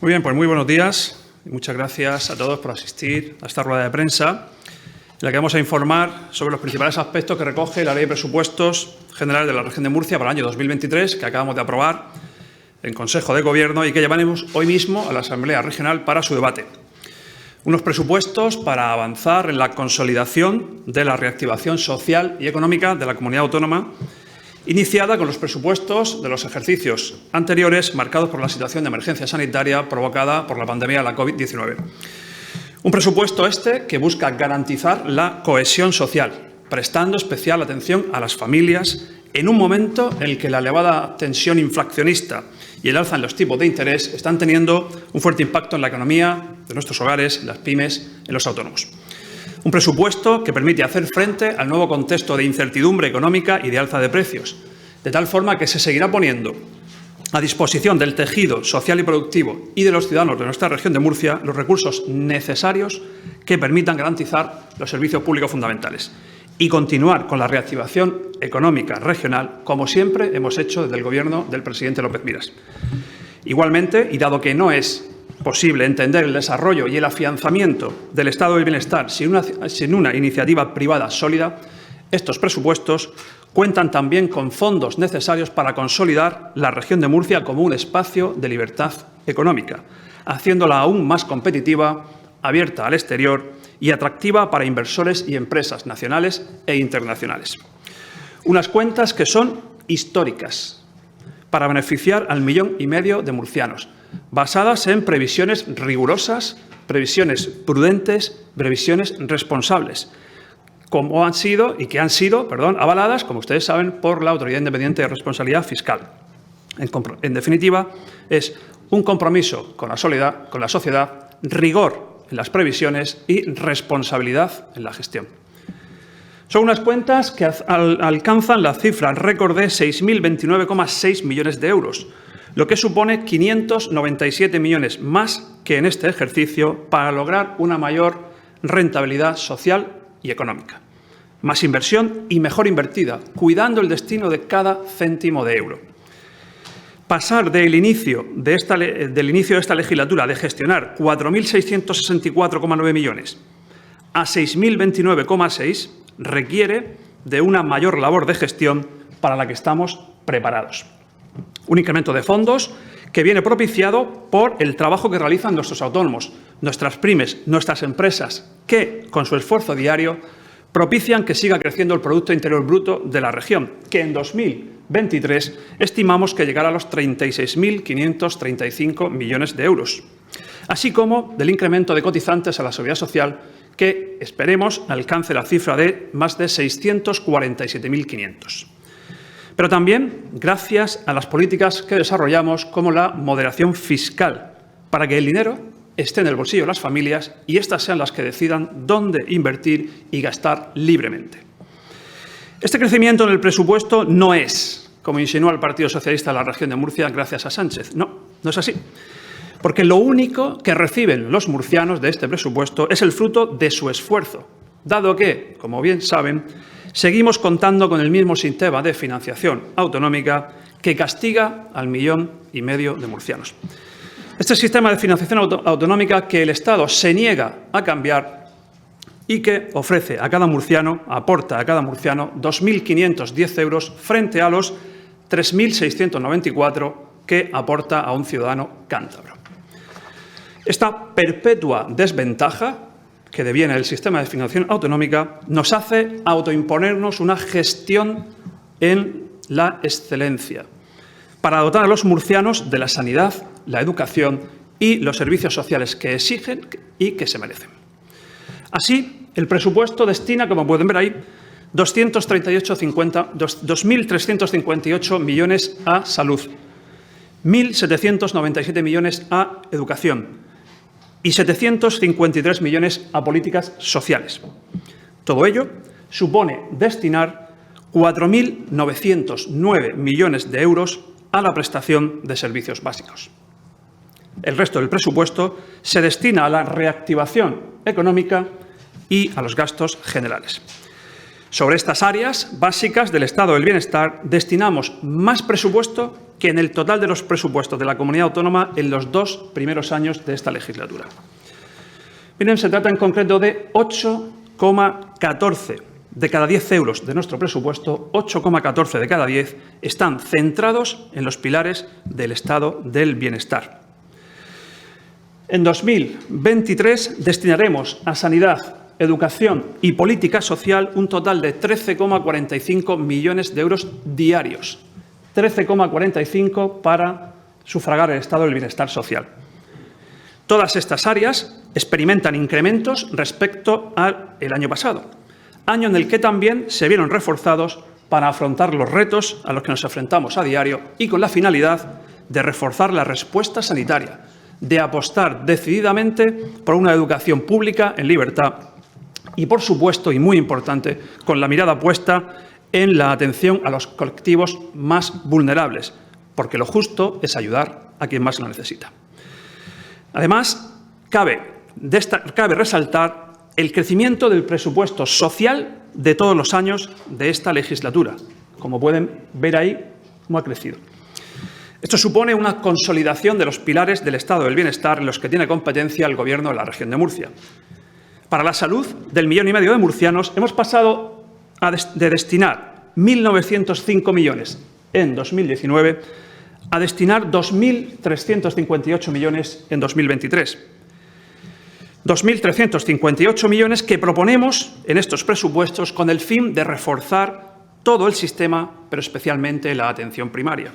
Muy bien, pues muy buenos días y muchas gracias a todos por asistir a esta rueda de prensa en la que vamos a informar sobre los principales aspectos que recoge la Ley de Presupuestos Generales de la Región de Murcia para el año 2023, que acabamos de aprobar en Consejo de Gobierno y que llevaremos hoy mismo a la Asamblea Regional para su debate. Unos presupuestos para avanzar en la consolidación de la reactivación social y económica de la comunidad autónoma, iniciada con los presupuestos de los ejercicios anteriores marcados por la situación de emergencia sanitaria provocada por la pandemia de la COVID-19. Un presupuesto que busca garantizar la cohesión social, prestando especial atención a las familias en un momento en el que la elevada tensión inflacionista y el alza en los tipos de interés están teniendo un fuerte impacto en la economía de nuestros hogares, en las pymes, en los autónomos. Un presupuesto que permite hacer frente al nuevo contexto de incertidumbre económica y de alza de precios, de tal forma que se seguirá poniendo a disposición del tejido social y productivo y de los ciudadanos de nuestra región de Murcia los recursos necesarios que permitan garantizar los servicios públicos fundamentales y continuar con la reactivación económica regional, como siempre hemos hecho desde el Gobierno del presidente López Miras. Igualmente, y dado que no es posible entender el desarrollo y el afianzamiento del estado del bienestar sin una iniciativa privada sólida, estos presupuestos cuentan también con fondos necesarios para consolidar la región de Murcia como un espacio de libertad económica, haciéndola aún más competitiva, abierta al exterior y atractiva para inversores y empresas nacionales e internacionales. Unas cuentas que son históricas para beneficiar al 1,5 millones de murcianos, basadas en previsiones rigurosas, previsiones prudentes, previsiones responsables, como han sido avaladas, como ustedes saben, por la Autoridad Independiente de Responsabilidad Fiscal. En definitiva, es un compromiso con la sociedad, rigor en las previsiones y responsabilidad en la gestión. Son unas cuentas que alcanzan la cifra récord de 6.029,6 millones de euros, lo que supone 597 millones más que en este ejercicio para lograr una mayor rentabilidad social y económica. Más inversión y mejor invertida, cuidando el destino de cada céntimo de euro. Pasar del inicio de esta legislatura de gestionar 4.664,9 millones a 6.029,6 requiere de una mayor labor de gestión para la que estamos preparados. Un incremento de fondos que viene propiciado por el trabajo que realizan nuestros autónomos, nuestras pymes, nuestras empresas, que, con su esfuerzo diario, propician que siga creciendo el Producto Interior Bruto de la región, que en 2023 estimamos que llegará a los 36.535 millones de euros, así como del incremento de cotizantes a la Seguridad Social, que esperemos alcance la cifra de más de 647.500. Pero también gracias a las políticas que desarrollamos, como la moderación fiscal, para que el dinero esté en el bolsillo de las familias y éstas sean las que decidan dónde invertir y gastar libremente. Este crecimiento en el presupuesto no es, como insinúa el Partido Socialista de la región de Murcia, gracias a Sánchez. No es así. Porque lo único que reciben los murcianos de este presupuesto es el fruto de su esfuerzo, dado que, como bien saben, seguimos contando con el mismo sistema de financiación autonómica que castiga al 1,5 millones de murcianos. Este sistema de financiación autonómica que el Estado se niega a cambiar y que ofrece a cada murciano, aporta a cada murciano 2.510 euros frente a los 3.694 que aporta a un ciudadano cántabro. Esta perpetua desventaja que deviene del sistema de financiación autonómica nos hace autoimponernos una gestión en la excelencia para dotar a los murcianos de la sanidad, la educación y los servicios sociales que exigen y que se merecen. Así, el presupuesto destina, como pueden ver ahí, 2.358 millones a salud, 1.797 millones a educación y 753 millones a políticas sociales. Todo ello supone destinar 4.909 millones de euros a la prestación de servicios básicos. El resto del presupuesto se destina a la reactivación económica y a los gastos generales. Sobre estas áreas básicas del estado del bienestar destinamos más presupuesto que en el total de los presupuestos de la comunidad autónoma en los 2 primeros años de esta legislatura. Miren, se trata en concreto de 8,14 de cada 10 euros de nuestro presupuesto, 8,14 de cada 10 están centrados en los pilares del estado del bienestar. En 2023 destinaremos a sanidad, educación y política social un total de 13,45 millones de euros diarios. 13,45 para sufragar el estado del bienestar social. Todas estas áreas experimentan incrementos respecto al año pasado, año en el que también se vieron reforzados para afrontar los retos a los que nos enfrentamos a diario y con la finalidad de reforzar la respuesta sanitaria, de apostar decididamente por una educación pública en libertad y, por supuesto, y muy importante, con la mirada puesta en la atención a los colectivos más vulnerables, porque lo justo es ayudar a quien más lo necesita. Además, cabe resaltar el crecimiento del presupuesto social de todos los años de esta legislatura. Como pueden ver ahí, cómo ha crecido. Esto supone una consolidación de los pilares del estado del bienestar en los que tiene competencia el Gobierno de la región de Murcia. Para la salud del 1,5 millones de murcianos hemos pasado de destinar 1.905 millones en 2019 a destinar 2.358 millones en 2023. 2.358 millones que proponemos en estos presupuestos con el fin de reforzar todo el sistema, pero especialmente la atención primaria.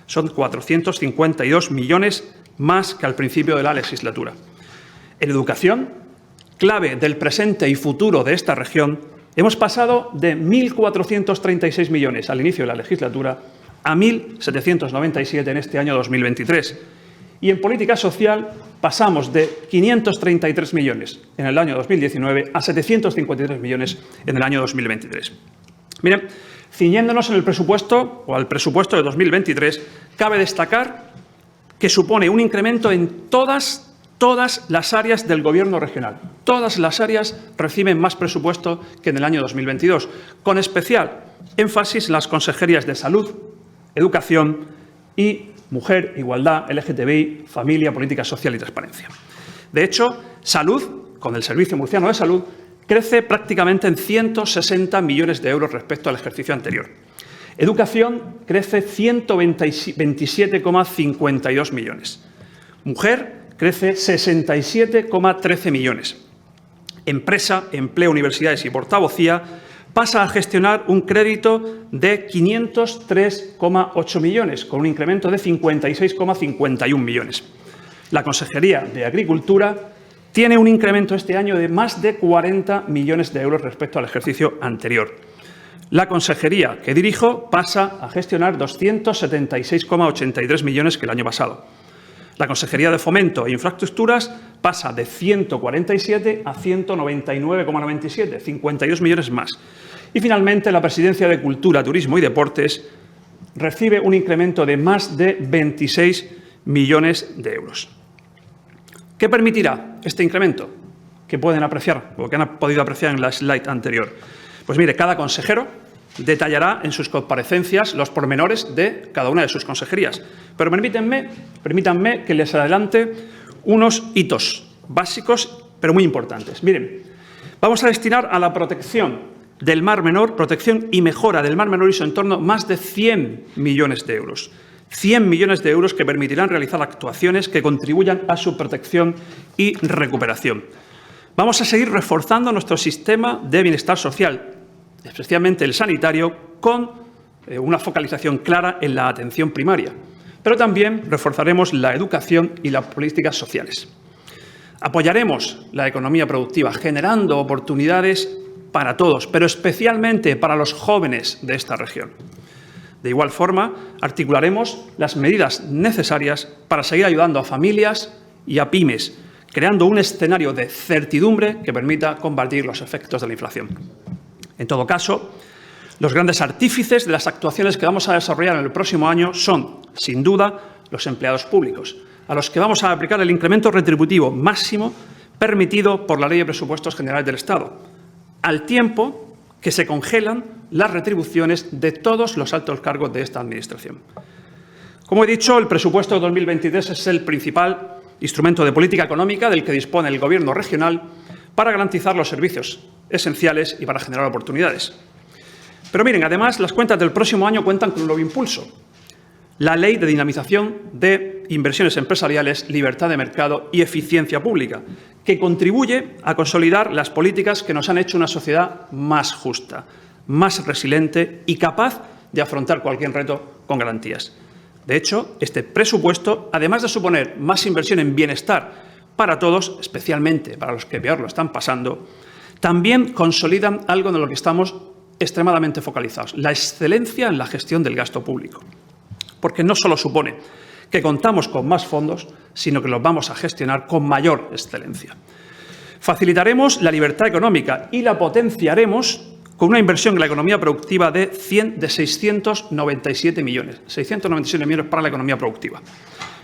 Son 452 millones más que al principio de la legislatura. En educación, clave del presente y futuro de esta región, hemos pasado de 1.436 millones al inicio de la legislatura a 1.797 en este año 2023. Y en política social pasamos de 533 millones en el año 2019 a 753 millones en el año 2023. Miren, ciñéndonos en el presupuesto o al presupuesto de 2023, cabe destacar que supone un incremento en todas las áreas del Gobierno regional. Todas las áreas reciben más presupuesto que en el año 2022, con especial énfasis en las consejerías de Salud, Educación y Mujer, Igualdad, LGTBI, Familia, Política Social y Transparencia. De hecho, Salud, con el Servicio Murciano de Salud, crece prácticamente en 160 millones de euros respecto al ejercicio anterior. Educación crece 127,52 millones. Mujer crece 67,13 millones. Empresa, Empleo, Universidades y Portavocía pasa a gestionar un crédito de 503,8 millones, con un incremento de 56,51 millones. La Consejería de Agricultura tiene un incremento este año de más de 40 millones de euros respecto al ejercicio anterior. La consejería que dirijo pasa a gestionar 276,83 millones que el año pasado. La Consejería de Fomento e Infraestructuras pasa de 147 a 199,97, 52 millones más. Y finalmente, la Presidencia de Cultura, Turismo y Deportes recibe un incremento de más de 26 millones de euros. ¿Qué permitirá este incremento? Que pueden apreciar, o que han podido apreciar en la slide anterior. Pues mire, cada consejero detallará en sus comparecencias los pormenores de cada una de sus consejerías. Pero permítanme que les adelante unos hitos básicos, pero muy importantes. Miren, vamos a destinar a la protección del Mar Menor, protección y mejora del Mar Menor y su entorno, más de 100 millones de euros. 100 millones de euros que permitirán realizar actuaciones que contribuyan a su protección y recuperación. Vamos a seguir reforzando nuestro sistema de bienestar social, especialmente el sanitario, con una focalización clara en la atención primaria. Pero también reforzaremos la educación y las políticas sociales. Apoyaremos la economía productiva, generando oportunidades para todos, pero especialmente para los jóvenes de esta región. De igual forma, articularemos las medidas necesarias para seguir ayudando a familias y a pymes, creando un escenario de certidumbre que permita combatir los efectos de la inflación. En todo caso, los grandes artífices de las actuaciones que vamos a desarrollar en el próximo año son, sin duda, los empleados públicos, a los que vamos a aplicar el incremento retributivo máximo permitido por la Ley de Presupuestos Generales del Estado, al tiempo que se congelan las retribuciones de todos los altos cargos de esta Administración. Como he dicho, el presupuesto de 2023 es el principal instrumento de política económica del que dispone el Gobierno regional para garantizar los servicios esenciales y para generar oportunidades. Pero miren, además, las cuentas del próximo año cuentan con un nuevo impulso: la Ley de Dinamización de Inversiones Empresariales, Libertad de Mercado y Eficiencia Pública, que contribuye a consolidar las políticas que nos han hecho una sociedad más justa, más resiliente y capaz de afrontar cualquier reto con garantías. De hecho, este presupuesto, además de suponer más inversión en bienestar para todos, especialmente para los que peor lo están pasando, también consolidan algo en lo que estamos extremadamente focalizados: la excelencia en la gestión del gasto público. Porque no solo supone que contamos con más fondos, sino que los vamos a gestionar con mayor excelencia. Facilitaremos la libertad económica y la potenciaremos con una inversión en la economía productiva de 697 millones. 697 millones para la economía productiva.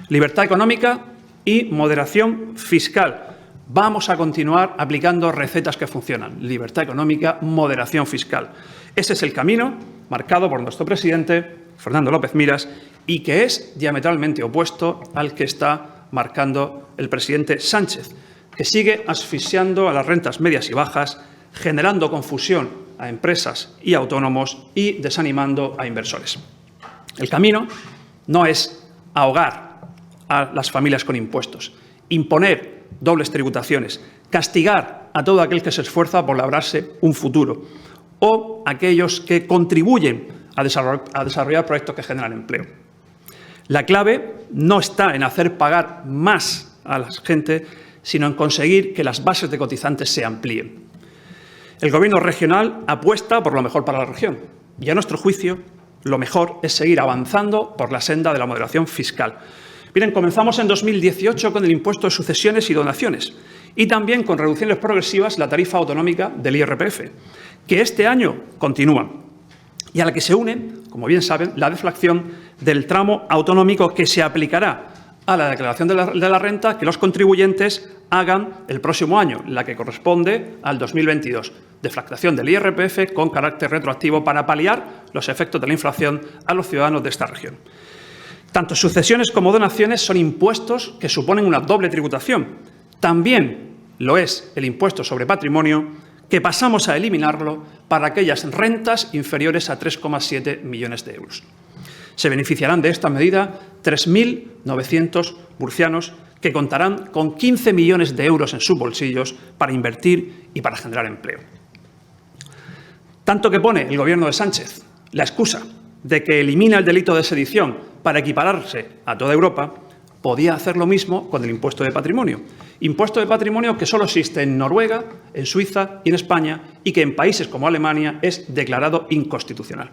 Libertad económica y moderación fiscal. Vamos a continuar aplicando recetas que funcionan. Libertad económica, moderación fiscal. Ese es el camino marcado por nuestro presidente, Fernando López Miras, y que es diametralmente opuesto al que está marcando el presidente Sánchez, que sigue asfixiando a las rentas medias y bajas, generando confusión a empresas y autónomos y desanimando a inversores. El camino no es ahogar a las familias con impuestos, imponer dobles tributaciones, castigar a todo aquel que se esfuerza por labrarse un futuro o aquellos que contribuyen a desarrollar proyectos que generan empleo. La clave no está en hacer pagar más a la gente, sino en conseguir que las bases de cotizantes se amplíen. El Gobierno regional apuesta por lo mejor para la región y, a nuestro juicio, lo mejor es seguir avanzando por la senda de la moderación fiscal. Miren, comenzamos en 2018 con el impuesto de sucesiones y donaciones y también con reducciones progresivas la tarifa autonómica del IRPF, que este año continúa y a la que se une, como bien saben, la deflación del tramo autonómico que se aplicará a la declaración de la renta que los contribuyentes hagan el próximo año, la que corresponde al 2022. Deflactación del IRPF con carácter retroactivo para paliar los efectos de la inflación a los ciudadanos de esta región. Tanto sucesiones como donaciones son impuestos que suponen una doble tributación. También lo es el impuesto sobre patrimonio, que pasamos a eliminarlo para aquellas rentas inferiores a 3,7 millones de euros. Se beneficiarán de esta medida 3.900 murcianos que contarán con 15 millones de euros en sus bolsillos para invertir y para generar empleo. Tanto que pone el Gobierno de Sánchez la excusa de que elimina el delito de sedición para equipararse a toda Europa, podía hacer lo mismo con el impuesto de patrimonio. Impuesto de patrimonio que solo existe en Noruega, en Suiza y en España y que en países como Alemania es declarado inconstitucional.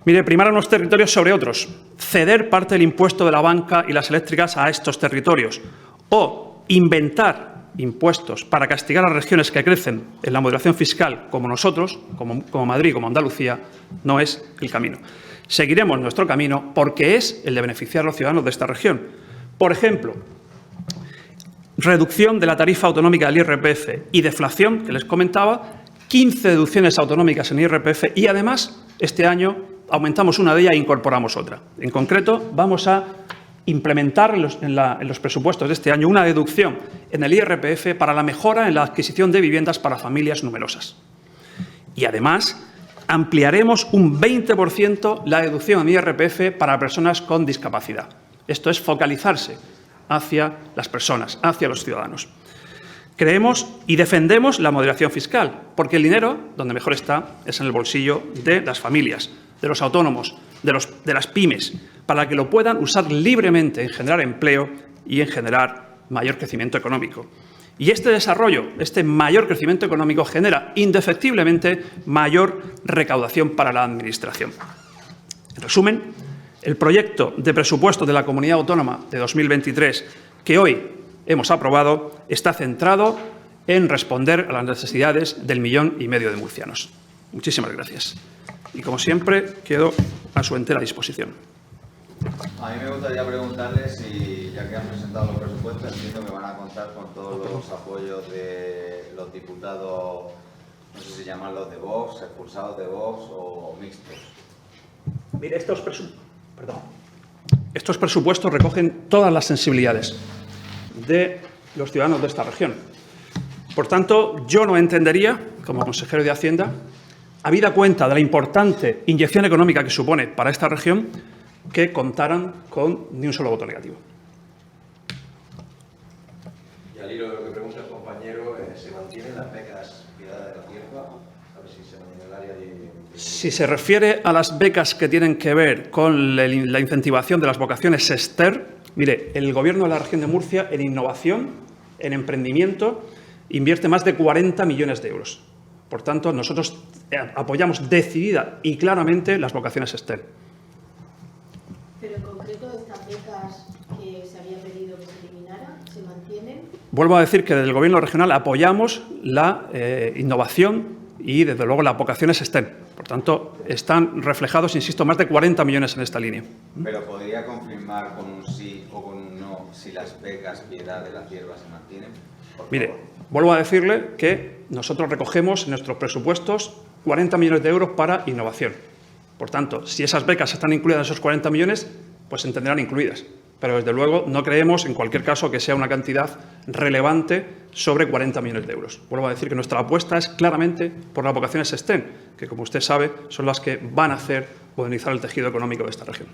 Mire, primar a unos territorios sobre otros, ceder parte del impuesto de la banca y las eléctricas a estos territorios o inventar impuestos para castigar a las regiones que crecen en la moderación fiscal como nosotros, como Madrid, como Andalucía, no es el camino. Seguiremos nuestro camino porque es el de beneficiar a los ciudadanos de esta región. Por ejemplo, reducción de la tarifa autonómica del IRPF y deflación, que les comentaba, 15 deducciones autonómicas en IRPF y, además, este año aumentamos una de ellas e incorporamos otra. En concreto, vamos a implementar en los presupuestos de este año una deducción en el IRPF para la mejora en la adquisición de viviendas para familias numerosas. Y, además, ampliaremos un 20% la deducción en IRPF para personas con discapacidad. Esto es focalizarse hacia las personas, hacia los ciudadanos. Creemos y defendemos la moderación fiscal, porque el dinero, donde mejor está, es en el bolsillo de las familias, de los autónomos, de las pymes, para que lo puedan usar libremente en generar empleo y en generar mayor crecimiento económico. Y este desarrollo, este mayor crecimiento económico, genera indefectiblemente mayor recaudación para la Administración. En resumen, el proyecto de presupuesto de la Comunidad Autónoma de 2023 que hoy hemos aprobado está centrado en responder a las necesidades del 1,5 millones de murcianos. Muchísimas gracias. Y, como siempre, quedo a su entera disposición. A mí me gustaría preguntarle si, ya que han presentado los presupuestos, entiendo que van a contar con todos los apoyos de los diputados No sé si llamarlos de Vox, expulsados de Vox o mixtos. Mire, estos presupuestos recogen todas las sensibilidades de los ciudadanos de esta región. Por tanto, yo no entendería, como consejero de Hacienda, habida cuenta de la importante inyección económica que supone para esta región, que contaran con ni un solo voto negativo. Y al hilo de lo que pregunta el compañero, ¿se mantienen las becas Piedad de la Tierra? A ver si se mantiene el área de... Si se refiere a las becas que tienen que ver con la incentivación de las vocaciones STER, mire, el Gobierno de la región de Murcia en innovación, en emprendimiento, invierte más de 40 millones de euros. Por tanto, nosotros apoyamos decidida y claramente las vocaciones STEM. Pero en concreto, estas becas que se había pedido que se eliminaran, ¿se mantienen? Vuelvo a decir que desde el Gobierno regional apoyamos la innovación y, desde luego, las vocaciones STEM. Por tanto, están reflejados, insisto, más de 40 millones en esta línea. Pero ¿podría confirmar con un sí o con un no si las becas Piedad de la Tierra se mantienen? Mire, vuelvo a decirle que nosotros recogemos en nuestros presupuestos 40 millones de euros para innovación. Por tanto, si esas becas están incluidas en esos 40 millones, pues se entenderán incluidas. Pero, desde luego, no creemos, en cualquier caso, que sea una cantidad relevante sobre 40 millones de euros. Vuelvo a decir que nuestra apuesta es claramente por las vocaciones STEM, que, como usted sabe, son las que van a hacer modernizar el tejido económico de esta región.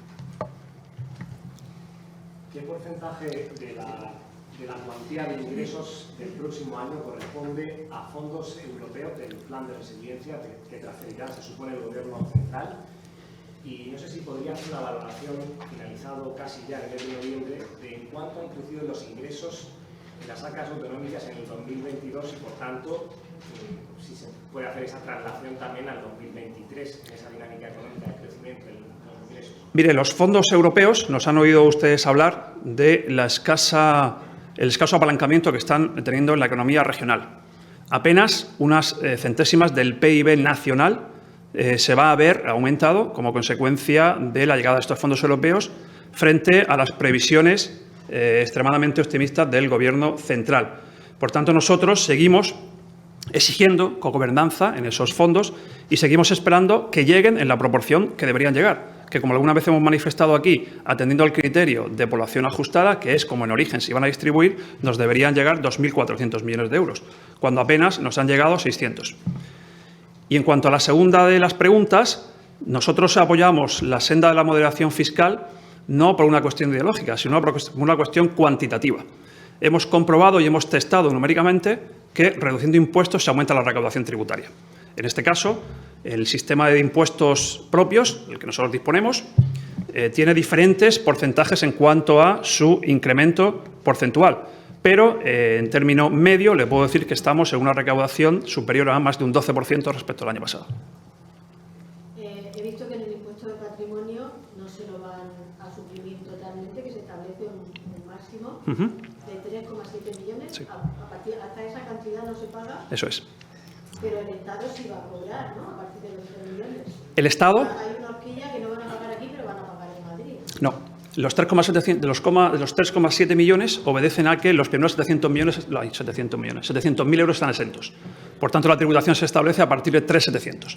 ¿Qué porcentaje de la cuantía de ingresos del próximo año corresponde a fondos europeos del Plan de Resiliencia que transferirá, se supone, el Gobierno central? Y no sé si podría hacer una valoración, finalizado casi ya en el mes de noviembre, de en cuánto han crecido los ingresos en las arcas autonómicas en el 2022 y, por tanto, si se puede hacer esa traslación también al 2023, en esa dinámica económica de crecimiento de los ingresos. Mire, los fondos europeos, nos han oído ustedes hablar de el escaso apalancamiento que están teniendo en la economía regional. Apenas unas centésimas del PIB nacional se va a ver aumentado como consecuencia de la llegada de estos fondos europeos frente a las previsiones extremadamente optimistas del Gobierno central. Por tanto, nosotros seguimos exigiendo cogobernanza en esos fondos y seguimos esperando que lleguen en la proporción que deberían llegar, que, como alguna vez hemos manifestado aquí, atendiendo al criterio de población ajustada, que es como en origen se iban a distribuir, nos deberían llegar 2.400 millones de euros, cuando apenas nos han llegado 600. Y en cuanto a la segunda de las preguntas, nosotros apoyamos la senda de la moderación fiscal no por una cuestión ideológica, sino por una cuestión cuantitativa. Hemos comprobado y hemos testado numéricamente que reduciendo impuestos se aumenta la recaudación tributaria. En este caso, el sistema de impuestos propios, del que nosotros disponemos, tiene diferentes porcentajes en cuanto a su incremento porcentual. Pero, en término medio, le puedo decir que estamos en una recaudación superior a más de un 12% respecto al año pasado. He visto que en el impuesto de patrimonio no se lo van a suprimir totalmente, que se establece un máximo de 3,7 millones. Sí. Hasta esa cantidad no se paga. Eso es. Pero el Estado sí va a cobrar, ¿no? A partir de los 3 millones. ¿El Estado? Hay una horquilla que no van a pagar aquí, pero van a pagar en Madrid. No. Los 3,7 millones obedecen a que los primeros 700.000 euros están exentos. Por tanto, la tributación se establece a partir de 3.700.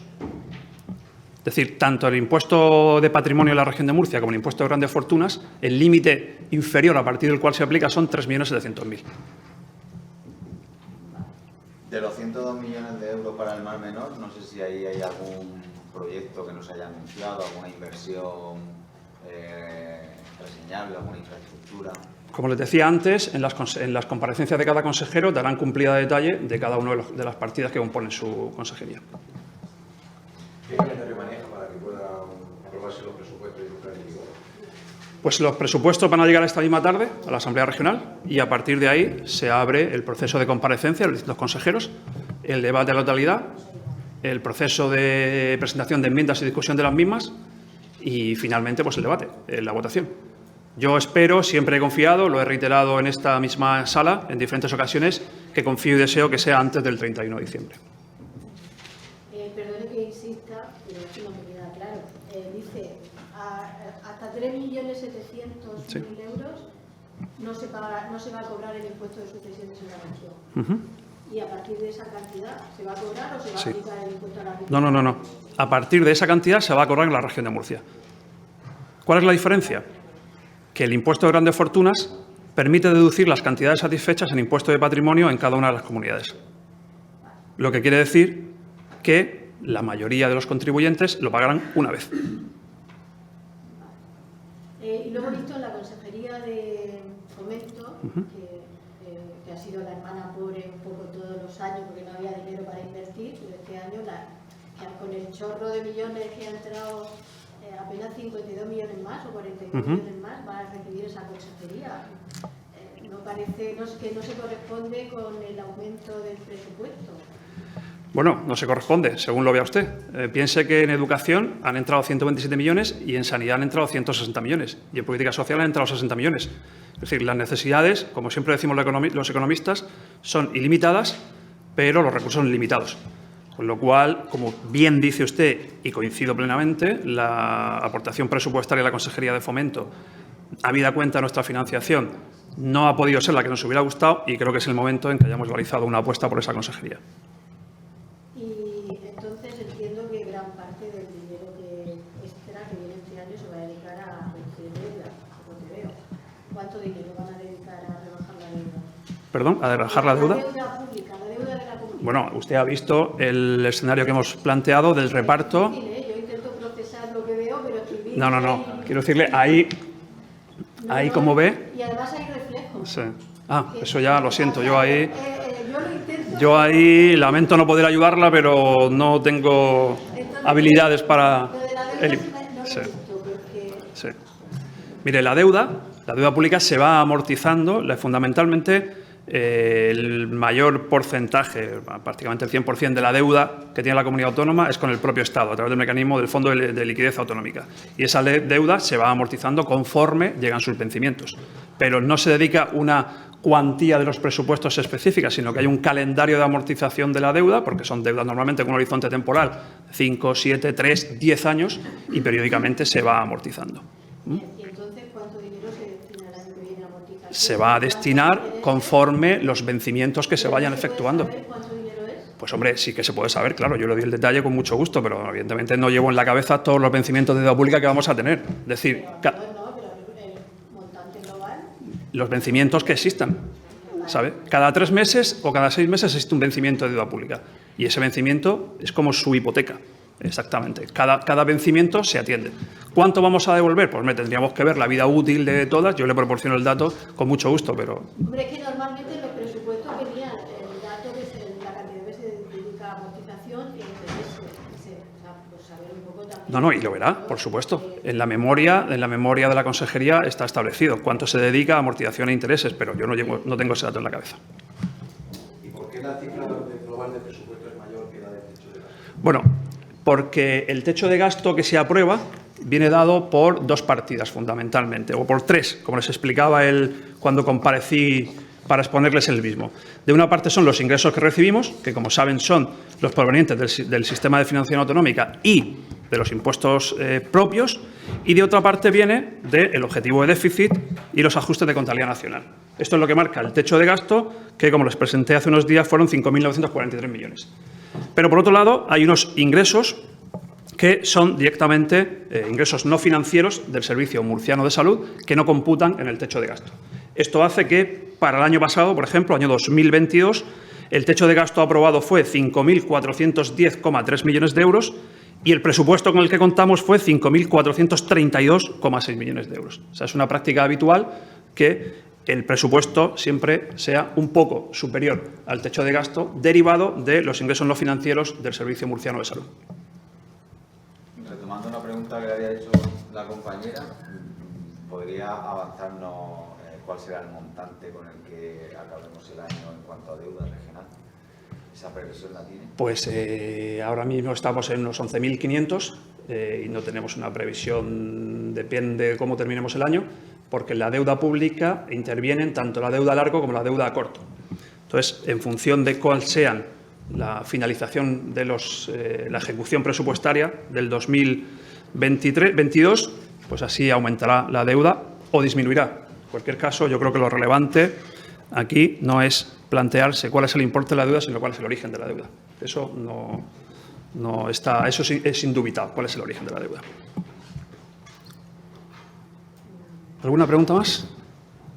Es decir, tanto el impuesto de patrimonio en la región de Murcia como el impuesto de grandes fortunas, el límite inferior a partir del cual se aplica son 3.700.000. De los 102 millones de euros para el Mar Menor, no sé si ahí hay algún proyecto que nos haya anunciado, alguna inversión reseñable, alguna infraestructura. Como les decía antes, en las comparecencias de cada consejero darán cumplida detalle de cada una de las partidas que componen su consejería. ¿Qué calendario maneja para que puedan aprobarse los presupuestos y entrar en vigor? Pues los presupuestos van a llegar esta misma tarde a la Asamblea Regional y, a partir de ahí, se abre el proceso de comparecencia de los distintos consejeros, el debate de la totalidad, el proceso de presentación de enmiendas y discusión de las mismas y, finalmente, pues el debate, la votación. Yo espero, siempre he confiado, lo he reiterado en esta misma sala en diferentes ocasiones, que confío y deseo que sea antes del 31 de diciembre. Perdone que insista, pero es que no me queda claro. Dice, hasta 3.700.000 euros no se va a cobrar el impuesto de sucesiones en la región. y a partir de esa cantidad se va a cobrar o se va a aplicar el impuesto a la renta. No. A partir de esa cantidad se va a cobrar en la región de Murcia. ¿Cuál es la diferencia? Que el impuesto de grandes fortunas permite deducir las cantidades satisfechas en impuesto de patrimonio en cada una de las comunidades. Lo que quiere decir que la mayoría de los contribuyentes lo pagarán una vez. Y luego he visto en la Consejería de Fomento, que ha sido la hermana pobre un poco todos los años porque no había dinero para invertir, pero este año con el chorro de millones que ha entrado, apenas 52 millones más o 42 millones más van a recibir esa consejería. No parece que no se corresponde con el aumento del presupuesto. Bueno, no se corresponde, según lo vea usted. Piense que en educación han entrado 127 millones y en sanidad han entrado 160 millones. Y en política social han entrado 60 millones. Es decir, las necesidades, como siempre decimos los economistas, son ilimitadas, pero los recursos son limitados. Con lo cual, como bien dice usted, y coincido plenamente, la aportación presupuestaria de la Consejería de Fomento, habida cuenta de nuestra financiación, no ha podido ser la que nos hubiera gustado y creo que es el momento en que hayamos realizado una apuesta por esa consejería. Y entonces entiendo que gran parte del dinero extra que viene este año se va a dedicar a reducir deuda, como te veo. ¿Cuánto dinero van a dedicar a rebajar la deuda? ¿Perdón? ¿A rebajar la deuda? La deuda pública, la deuda de la comunidad. Bueno, usted ha visto el escenario que hemos planteado del reparto. Yo intento procesar lo que veo, pero escribir... No. Quiero decirle, ahí como ve... Y además hay reflejos. Sí. Eso ya lo siento. Yo ahí... Yo lo intento... Yo ahí lamento no poder ayudarla, pero no tengo habilidades para... Lo de la deuda no lo he visto, porque... Sí. Mire, la deuda pública se va amortizando, fundamentalmente el mayor porcentaje, prácticamente el 100% de la deuda que tiene la comunidad autónoma es con el propio Estado, a través del mecanismo del Fondo de Liquidez Autonómica. Y esa deuda se va amortizando conforme llegan sus vencimientos. Pero no se dedica una cuantía de los presupuestos específicas, sino que hay un calendario de amortización de la deuda, porque son deudas normalmente con un horizonte temporal 5, 7, 3, 10 años, y periódicamente se va amortizando. ¿Y entonces cuánto dinero se destina el año que viene a amortizar? Se va a destinar conforme los vencimientos que se vayan efectuando. ¿Puede saber cuánto dinero es? Pues hombre, sí que se puede saber, claro, yo le doy el detalle con mucho gusto, pero evidentemente no llevo en la cabeza todos los vencimientos de deuda pública que vamos a tener. Es decir, Pero el montante global... los vencimientos que existan, ¿sabe? Cada 3 meses o cada 6 meses existe un vencimiento de deuda pública y ese vencimiento es como su hipoteca. Exactamente. Cada vencimiento se atiende. ¿Cuánto vamos a devolver? Pues tendríamos que ver la vida útil de todas. Yo le proporciono el dato con mucho gusto, pero... Hombre, es que normalmente en los presupuestos venían el dato de la cantidad que se dedica a amortización y intereses. O sea, pues saber un poco también... No, y lo verá, por supuesto. En la memoria de la Consejería está establecido cuánto se dedica a amortización e intereses, pero yo no tengo ese dato en la cabeza. ¿Y por qué la cifra global de presupuesto es mayor que la del techo de gasto? Bueno, porque el techo de gasto que se aprueba viene dado por 2 partidas fundamentalmente, o por 3, como les explicaba él cuando comparecí para exponerles el mismo. De una parte son los ingresos que recibimos, que como saben son los provenientes del sistema de financiación autonómica y de los impuestos propios, y de otra parte viene del objetivo de déficit y los ajustes de contabilidad nacional. Esto es lo que marca el techo de gasto, que como les presenté hace unos días fueron 5.943 millones. Pero por otro lado hay unos ingresos que son directamente ingresos no financieros del Servicio Murciano de Salud que no computan en el techo de gasto. Esto hace que para el año pasado, por ejemplo, año 2022, el techo de gasto aprobado fue 5.410,3 millones de euros y el presupuesto con el que contamos fue 5.432,6 millones de euros. O sea, es una práctica habitual que el presupuesto siempre sea un poco superior al techo de gasto derivado de los ingresos no financieros del Servicio Murciano de Salud. Retomando una pregunta que le había hecho la compañera, ¿podría avanzarnos cuál será el montante con el que acabemos el año en cuanto a deuda regional? ¿Esa previsión la tiene? Pues ahora mismo estamos en unos 11.500 y no tenemos una previsión, depende de cómo terminemos el año, porque en la deuda pública intervienen tanto la deuda a largo como la deuda a corto. Entonces, en función de cuál sean la finalización de la ejecución presupuestaria del 2022, pues así aumentará la deuda o disminuirá. En cualquier caso, yo creo que lo relevante aquí no es plantearse cuál es el importe de la deuda, sino cuál es el origen de la deuda. Eso no está, eso es indubitable, cuál es el origen de la deuda. ¿Alguna pregunta más?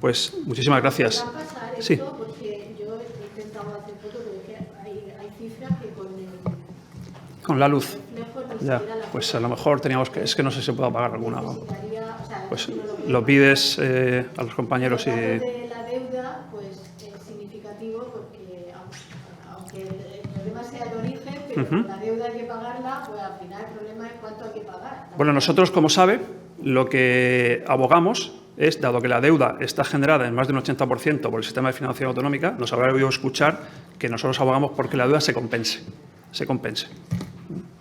Pues muchísimas gracias. ¿Va a pasar esto? Sí. Porque yo he intentado hacer fotos, pero es que hay cifras que Con la luz. reflejo ni Ya, siquiera la pues a lo mejor teníamos que, es que no sé si se puede pagar alguna. necesitaría, o sea, Pues si no lo lo pides a los compañeros El dato y... de la deuda pues, es significativo porque, aunque el problema sea de origen, pero la deuda hay que pagarla, pues al final el problema es cuánto hay que pagar. Bueno, nosotros, como sabe, lo que abogamos es, dado que la deuda está generada en más de un 80% por el sistema de financiación autonómica, nos habrá oído escuchar que nosotros abogamos porque la deuda se compense.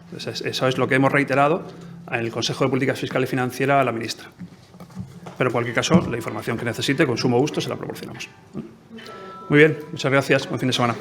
Entonces, eso es lo que hemos reiterado en el Consejo de Política Fiscal y Financiera a la ministra. Pero en cualquier caso, la información que necesite, con sumo gusto, se la proporcionamos. Muy bien, muchas gracias. Buen fin de semana.